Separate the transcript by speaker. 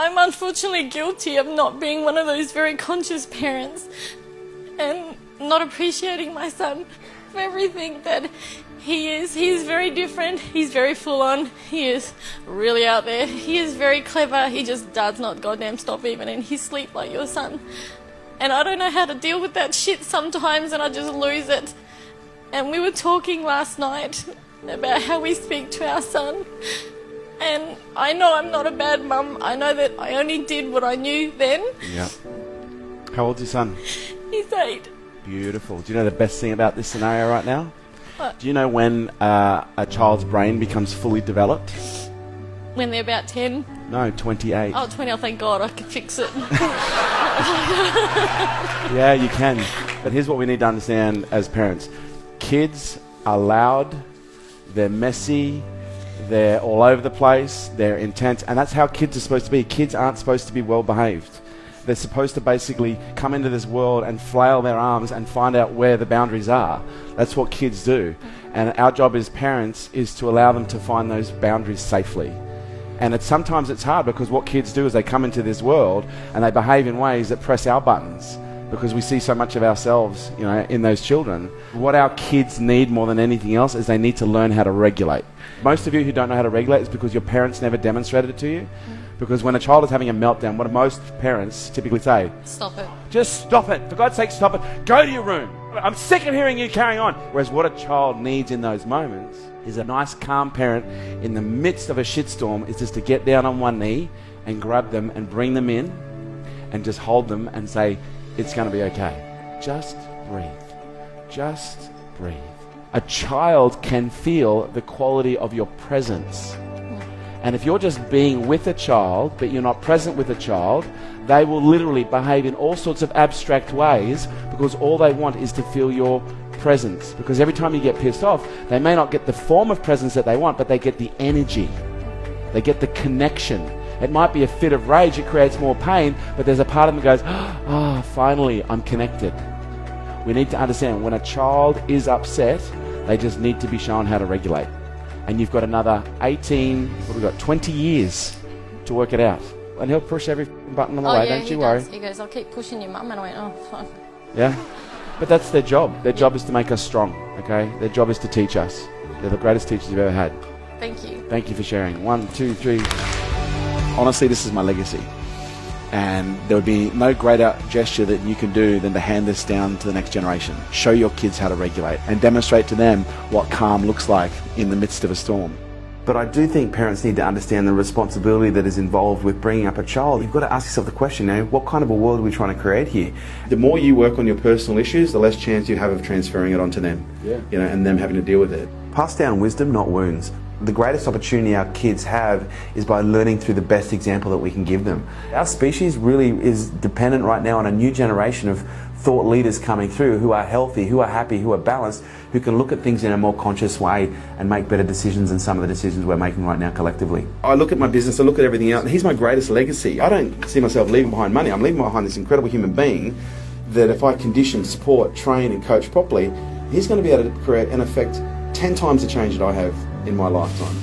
Speaker 1: I'm unfortunately guilty of not being one of those very conscious parents and not appreciating my son for everything that he is. He is very different. He's very full on. He is really out there. He is very clever. He just does not goddamn stop even in his sleep like your son. And I don't know how to deal with that shit sometimes, and I just lose it. And we were talking last night about how we speak to our son. And I know I'm not a bad mum. I know that I only did what I knew then.
Speaker 2: Yeah. How old's your son?
Speaker 1: He's 8.
Speaker 2: Beautiful. Do you know the best thing about this scenario right now?
Speaker 1: What?
Speaker 2: Do you know when a child's brain becomes fully developed?
Speaker 1: When they're about 10?
Speaker 2: No, 28.
Speaker 1: Oh, 20, oh, thank God, I can fix it.
Speaker 2: Yeah, you can. But here's what we need to understand as parents. Kids are loud, they're messy, they're all over the place, they're intense, and that's how kids are supposed to be. Kids aren't supposed to be well behaved. They're supposed to basically come into this world and flail their arms and find out where the boundaries are. That's what kids do. And our job as parents is to allow them to find those boundaries safely. And sometimes it's hard because what kids do is they come into this world and they behave in ways that press our buttons because we see so much of ourselves, you know, in those children. What our kids need more than anything else is they need to learn how to regulate. Most of you who don't know how to regulate is because your parents never demonstrated it to you. Because when a child is having a meltdown, what do most parents typically say?
Speaker 1: Stop it.
Speaker 2: Just stop it. For God's sake, stop it. Go to your room. I'm sick of hearing you carrying on. Whereas what a child needs in those moments is a nice, calm parent in the midst of a shitstorm is just to get down on one knee and grab them and bring them in and just hold them and say, it's going to be okay. Just breathe. Just breathe. A child can feel the quality of your presence. And if you're just being with a child, but you're not present with a child, they will literally behave in all sorts of abstract ways because all they want is to feel your presence. Because every time you get pissed off, they may not get the form of presence that they want, but they get the energy. They get the connection. It might be a fit of rage, it creates more pain, but there's a part of them that goes, oh, finally, I'm connected. We need to understand when a child is upset, they just need to be shown how to regulate. And you've got another 18, what have we got, 20 years to work it out. And he'll push every button on the way, don't you worry.
Speaker 1: He goes, I'll keep pushing your mum. And I went, oh, fuck.
Speaker 2: Yeah? But that's their job. Their job is to make us strong, okay? Their job is to teach us. They're the greatest teachers you've ever had.
Speaker 1: Thank you.
Speaker 2: Thank you for sharing. 1, 2, 3. Honestly, this is my legacy. And there would be no greater gesture that you can do than to hand this down to the next generation. Show your kids how to regulate and demonstrate to them what calm looks like in the midst of a storm.
Speaker 3: But I do think parents need to understand the responsibility that is involved with bringing up a child. You've got to ask yourself the question now, what kind of a world are we trying to create here?
Speaker 4: The more you work on your personal issues, the less chance you have of transferring it onto them, and them having to deal with it.
Speaker 3: Pass down wisdom, not wounds. The greatest opportunity our kids have is by learning through the best example that we can give them. Our species really is dependent right now on a new generation of thought leaders coming through who are healthy, who are happy, who are balanced, who can look at things in a more conscious way and make better decisions than some of the decisions we're making right now collectively.
Speaker 4: I look at my business, I look at everything else, and he's my greatest legacy. I don't see myself leaving behind money. I'm leaving behind this incredible human being that if I condition, support, train and coach properly, he's going to be able to create and affect 10 times the change that I have in my lifetime.